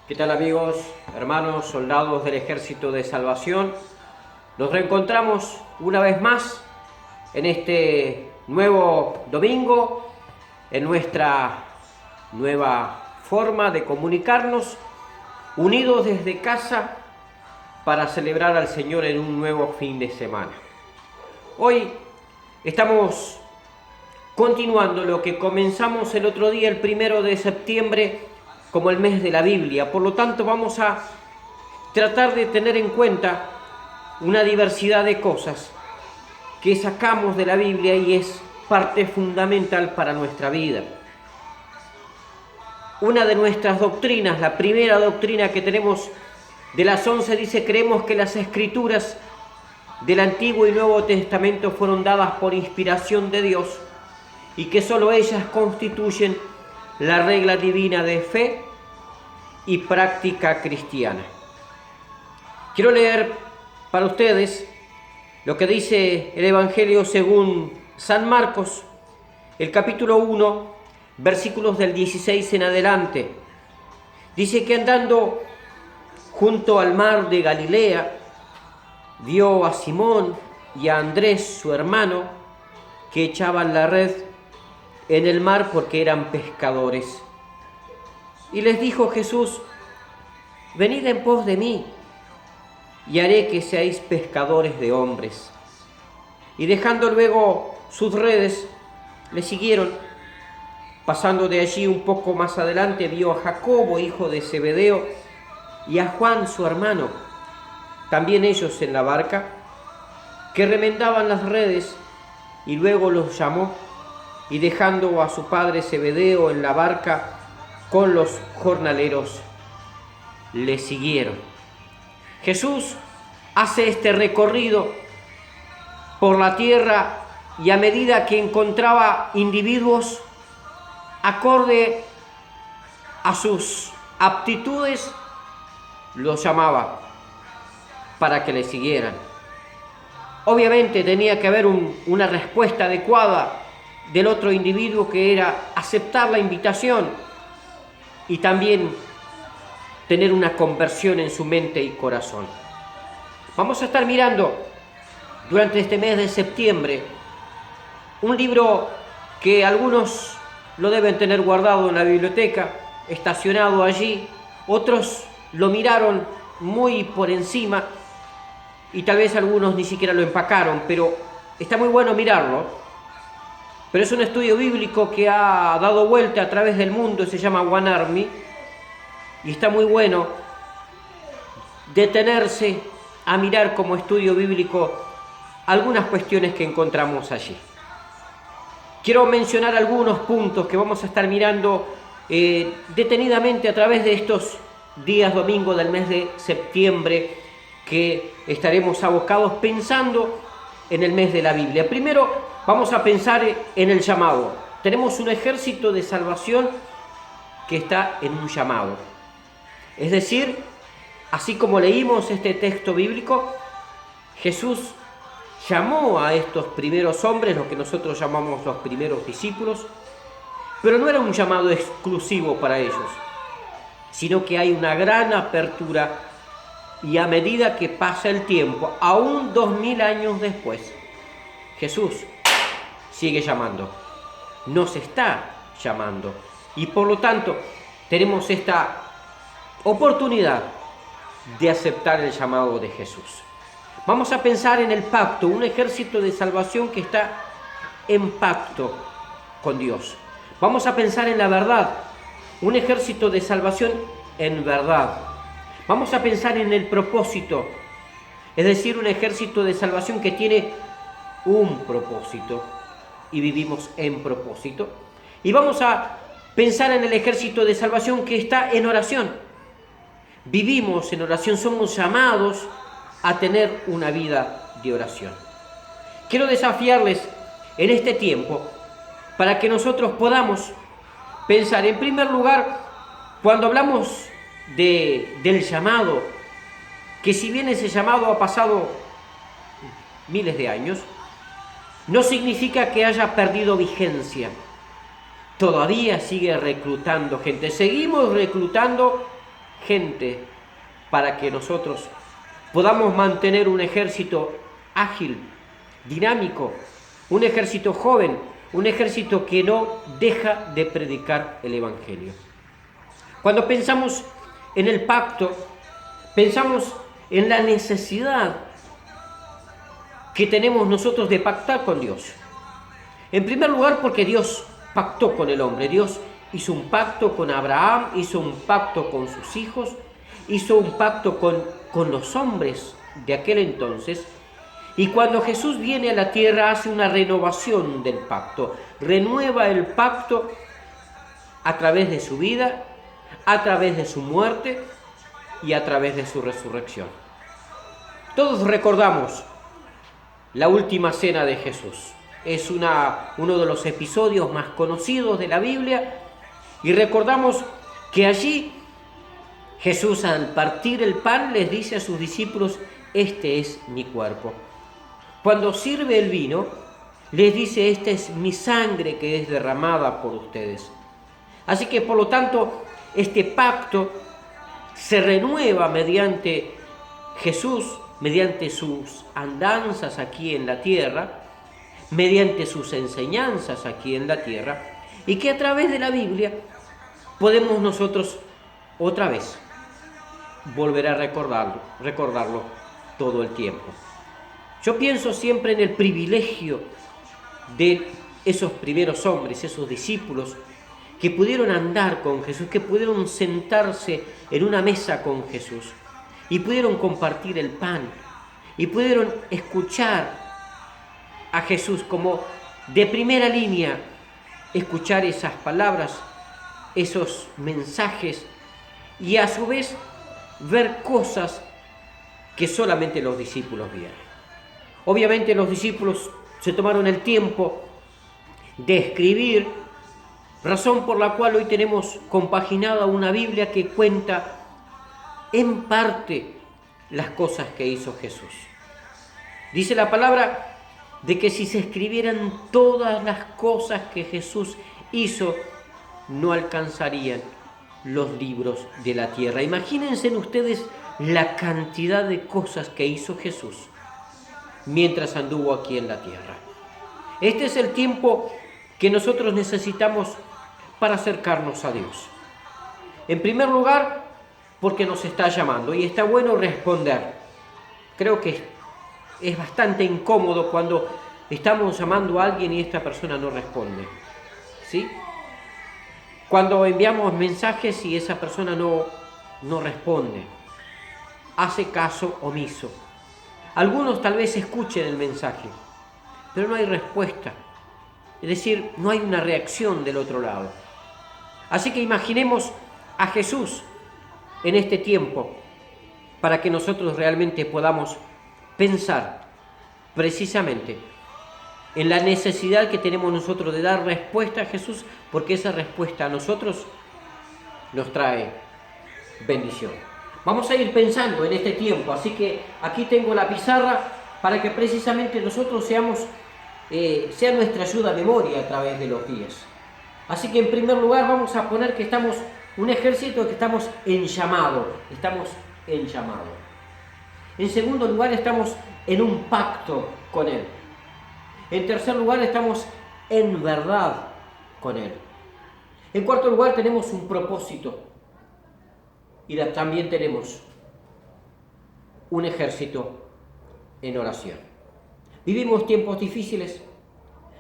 ¿Qué tal, amigos, hermanos, soldados del Ejército de Salvación? Nos reencontramos una vez más en este nuevo domingo, en nuestra nueva forma de comunicarnos, unidos desde casa para celebrar al Señor en un nuevo fin de semana. Hoy estamos continuando lo que comenzamos el otro día, el 1 de septiembre, como el mes de la Biblia. Por lo tanto, vamos a tratar de tener en cuenta una diversidad de cosas que sacamos de la Biblia y es parte fundamental para nuestra vida. Una de nuestras doctrinas, la primera doctrina que tenemos de las 11, dice: creemos que las Escrituras del Antiguo y Nuevo Testamento fueron dadas por inspiración de Dios y que solo ellas constituyen la regla divina de fe y práctica cristiana. Quiero leer para ustedes lo que dice el Evangelio según San Marcos, el capítulo 1, versículos del 16 en adelante. Dice que andando junto al mar de Galilea, vio a Simón y a Andrés, su hermano, que echaban la red en el mar porque eran pescadores. Y les dijo Jesús: venid en pos de mí, y haré que seáis pescadores de hombres. Y dejando luego sus redes, le siguieron. Pasando de allí un poco más adelante, vio a Jacobo, hijo de Zebedeo, y a Juan, su hermano, también ellos en la barca, que remendaban las redes, y luego los llamó, y dejando a su padre Zebedeo en la barca con los jornaleros, le siguieron. Jesús hace este recorrido por la tierra y a medida que encontraba individuos acorde a sus aptitudes, los llamaba para que le siguieran. Obviamente tenía que haber una respuesta adecuada del otro individuo, que era aceptar la invitación y también tener una conversión en su mente y corazón. Vamos a estar mirando durante este mes de septiembre un libro que algunos lo deben tener guardado en la biblioteca, estacionado allí. Otros lo miraron muy por encima y tal vez algunos ni siquiera lo empacaron, pero está muy bueno mirarlo. Pero es un estudio bíblico que ha dado vuelta a través del mundo, se llama One Army, y está muy bueno detenerse a mirar como estudio bíblico algunas cuestiones que encontramos allí. Quiero mencionar algunos puntos que vamos a estar mirando detenidamente a través de estos días domingo del mes de septiembre, que estaremos abocados pensando en el mes de la Biblia. Primero, vamos a pensar en el llamado. Tenemos un ejército de salvación que está en un llamado. Es decir, así como leímos este texto bíblico, Jesús llamó a estos primeros hombres, lo que nosotros llamamos los primeros discípulos, pero no era un llamado exclusivo para ellos, sino que hay una gran apertura, y a medida que pasa el tiempo, aún 2000 años después, Jesús sigue llamando, nos está llamando, y por lo tanto tenemos esta oportunidad de aceptar el llamado de Jesús. Vamos a pensar en el pacto, un ejército de salvación que está en pacto con Dios. Vamos a pensar en la verdad, un ejército de salvación en verdad. Vamos a pensar en el propósito, es decir, un ejército de salvación que tiene un propósito y vivimos en propósito. Y vamos a pensar en el ejército de salvación que está en oración. Vivimos en oración, somos llamados a tener una vida de oración. Quiero desafiarles en este tiempo para que nosotros podamos pensar, en primer lugar, cuando hablamos del llamado, que si bien ese llamado ha pasado miles de años, no significa que haya perdido vigencia. Todavía sigue reclutando gente. Seguimos reclutando gente para que nosotros podamos mantener un ejército ágil, dinámico, un ejército joven, un ejército que no deja de predicar el Evangelio. Cuando pensamos en el pacto, pensamos en la necesidad que tenemos nosotros de pactar con Dios. En primer lugar, porque Dios pactó con el hombre. Dios hizo un pacto con Abraham, hizo un pacto con sus hijos, hizo un pacto con los hombres de aquel entonces. Y cuando Jesús viene a la tierra hace una renovación del pacto. Renueva el pacto a través de su vida, a través de su muerte y a través de su resurrección. Todos recordamos la última cena de Jesús. Es uno de los episodios más conocidos de la Biblia y recordamos que allí Jesús, al partir el pan, les dice a sus discípulos: este es mi cuerpo. Cuando sirve el vino, les dice: esta es mi sangre que es derramada por ustedes. Así que, por lo tanto, este pacto se renueva mediante Jesús, mediante sus andanzas aquí en la tierra, mediante sus enseñanzas aquí en la tierra, y que a través de la Biblia podemos nosotros otra vez volver a recordarlo todo el tiempo. Yo pienso siempre en el privilegio de esos primeros hombres, esos discípulos que pudieron andar con Jesús, que pudieron sentarse en una mesa con Jesús y pudieron compartir el pan y pudieron escuchar a Jesús como de primera línea, escuchar esas palabras, esos mensajes y a su vez ver cosas que solamente los discípulos vieron. Obviamente los discípulos se tomaron el tiempo de escribir, razón por la cual hoy tenemos compaginada una Biblia que cuenta en parte las cosas que hizo Jesús. Dice la palabra de que si se escribieran todas las cosas que Jesús hizo, no alcanzarían los libros de la tierra. Imagínense ustedes la cantidad de cosas que hizo Jesús mientras anduvo aquí en la tierra. Este es el tiempo que nosotros necesitamos para acercarnos a Dios. En primer lugar, porque nos está llamando y está bueno responder. Creo que es bastante incómodo cuando estamos llamando a alguien y esta persona no responde, ¿sí? Cuando enviamos mensajes y esa persona no responde, hace caso omiso. Algunos tal vez escuchen el mensaje, pero no hay respuesta. Es decir, no hay una reacción del otro lado. Así que imaginemos a Jesús en este tiempo para que nosotros realmente podamos pensar precisamente en la necesidad que tenemos nosotros de dar respuesta a Jesús, porque esa respuesta a nosotros nos trae bendición. Vamos a ir pensando en este tiempo, así que aquí tengo la pizarra para que precisamente nosotros sea nuestra ayuda a memoria a través de los días. Así que en primer lugar vamos a poner que estamos un ejército, que estamos en llamado. En segundo lugar, estamos en un pacto con Él. En tercer lugar, estamos en verdad con Él. En cuarto lugar, tenemos un propósito. Y también tenemos un ejército en oración. Vivimos tiempos difíciles,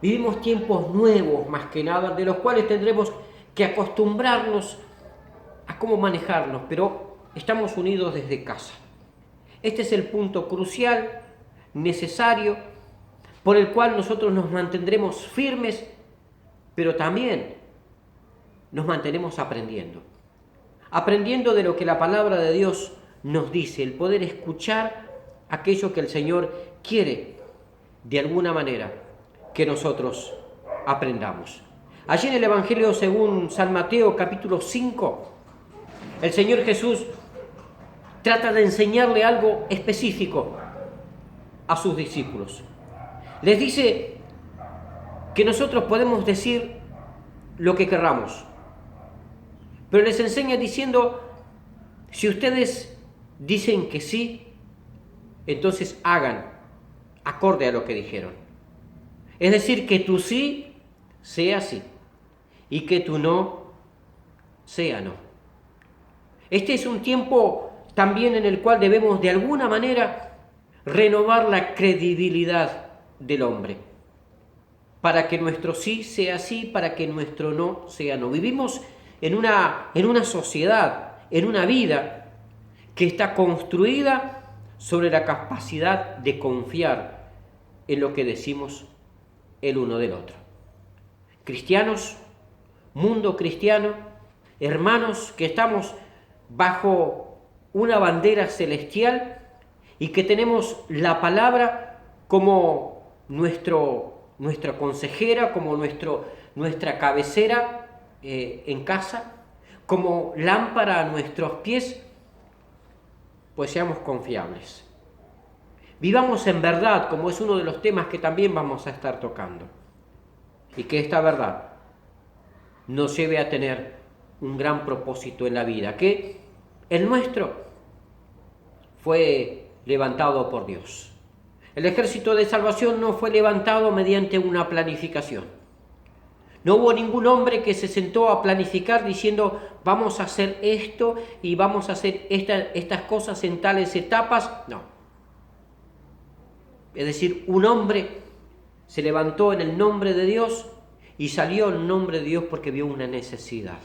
vivimos tiempos nuevos más que nada, de los cuales tendremos que acostumbrarnos a cómo manejarnos, pero estamos unidos desde casa. Este es el punto crucial, necesario, por el cual nosotros nos mantendremos firmes, pero también nos mantenemos aprendiendo de lo que la palabra de Dios nos dice, el poder escuchar aquello que el Señor quiere de alguna manera que nosotros aprendamos. Allí en el Evangelio según San Mateo capítulo 5, el Señor Jesús trata de enseñarle algo específico a sus discípulos. Les dice que nosotros podemos decir lo que querramos, pero les enseña diciendo Si ustedes dicen que sí, entonces hagan acorde a lo que dijeron. Es decir, que tu sí sea sí y que tu no sea no. Este es un tiempo también en el cual debemos de alguna manera renovar la credibilidad del hombre, para que nuestro sí sea sí, para que nuestro no sea no. Vivimos en una sociedad, en una vida que está construida sobre la capacidad de confiar en lo que decimos el uno del otro. Cristianos, mundo cristiano, hermanos que estamos bajo una bandera celestial y que tenemos la palabra como nuestra consejera, como nuestra cabecera en casa, como lámpara a nuestros pies, pues seamos confiables. Vivamos en verdad, como es uno de los temas que también vamos a estar tocando. Y que esta verdad nos lleve a tener un gran propósito en la vida, que el nuestro fue levantado por Dios. El ejército de salvación no fue levantado mediante una planificación. No hubo ningún hombre que se sentó a planificar diciendo vamos a hacer esto y vamos a hacer estas cosas en tales etapas. No. Es decir, un hombre se levantó en el nombre de Dios y salió en nombre de Dios porque vio una necesidad.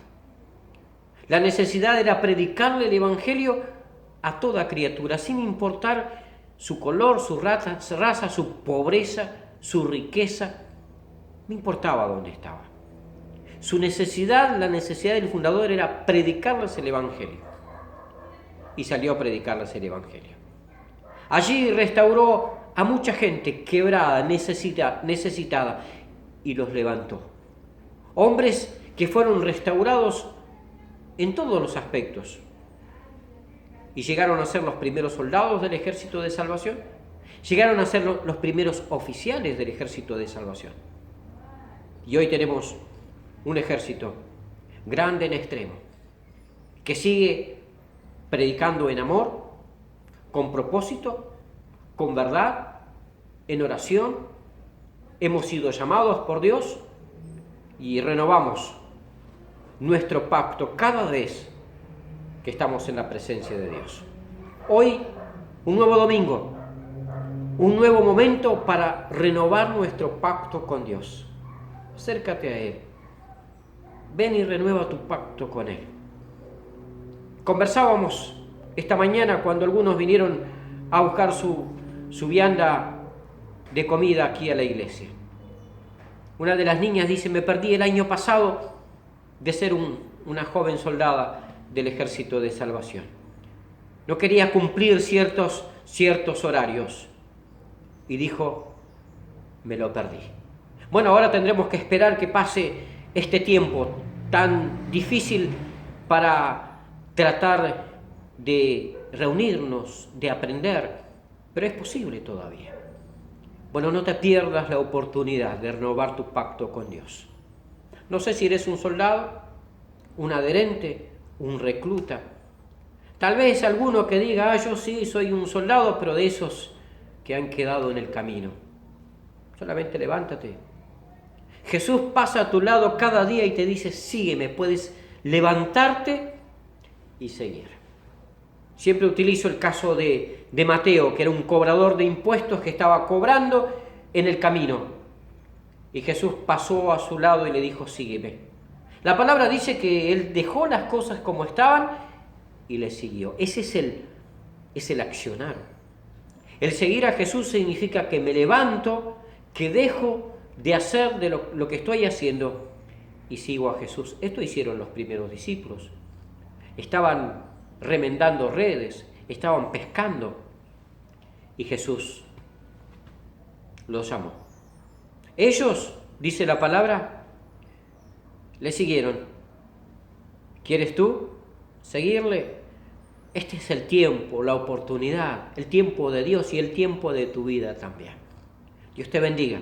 La necesidad era predicarle el Evangelio a toda criatura, sin importar su color, su raza, su pobreza, su riqueza. No importaba dónde estaba. Su necesidad, la necesidad del fundador era predicarles el Evangelio. Y salió a predicarles el Evangelio. Allí restauró a mucha gente quebrada, necesitada, y los levantó. Hombres que fueron restaurados en todos los aspectos. Y llegaron a ser los primeros soldados del ejército de salvación. Llegaron a ser los primeros oficiales del ejército de salvación. Y hoy tenemos un ejército grande en extremo, que sigue predicando en amor, con propósito, con verdad, en oración. Hemos sido llamados por Dios y renovamos nuestro pacto cada vez que estamos en la presencia de Dios. Hoy, un nuevo domingo, un nuevo momento para renovar nuestro pacto con Dios. Acércate a Él. Ven y renueva tu pacto con Él. Conversábamos esta mañana cuando algunos vinieron a buscar su vianda de comida aquí a la iglesia. Una de las niñas dice, me perdí el año pasado de ser una joven soldada del ejército de salvación. No quería cumplir ciertos horarios. Y dijo, me lo perdí. Bueno, ahora tendremos que esperar que pase este tiempo tan difícil para tratar de reunirnos, de aprender, pero es posible todavía. Bueno, no te pierdas la oportunidad de renovar tu pacto con Dios. No sé si eres un soldado, un adherente, un recluta. Tal vez alguno que diga, yo sí soy un soldado, pero de esos que han quedado en el camino. Solamente levántate. Jesús pasa a tu lado cada día y te dice, sígueme, puedes levantarte y seguir. Siempre utilizo el caso de Mateo, que era un cobrador de impuestos que estaba cobrando en el camino. Y Jesús pasó a su lado y le dijo, sígueme. La palabra dice que él dejó las cosas como estaban y le siguió. Ese es el accionar. El seguir a Jesús significa que me levanto, que dejo de hacer de lo que estoy haciendo y sigo a Jesús. Esto hicieron los primeros discípulos. Estaban remendando redes, estaban pescando y Jesús los llamó. Ellos, dice la palabra, le siguieron. ¿Quieres tú seguirle? Este es el tiempo, la oportunidad, el tiempo de Dios y el tiempo de tu vida también. Dios te bendiga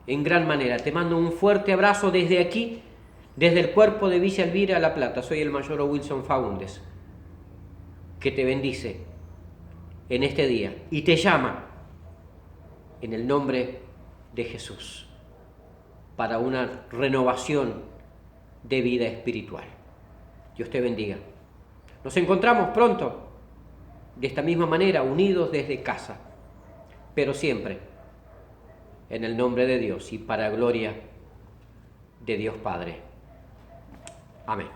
en gran manera. Te mando un fuerte abrazo desde aquí, desde el cuerpo de Villa Elvira La Plata. Soy el mayor Wilson Faúndez. que te bendice en este día y te llama en el nombre de Jesús para una renovación de vida espiritual. Dios te bendiga. Nos encontramos pronto, de esta misma manera, unidos desde casa, pero siempre en el nombre de Dios y para gloria de Dios Padre. Amén.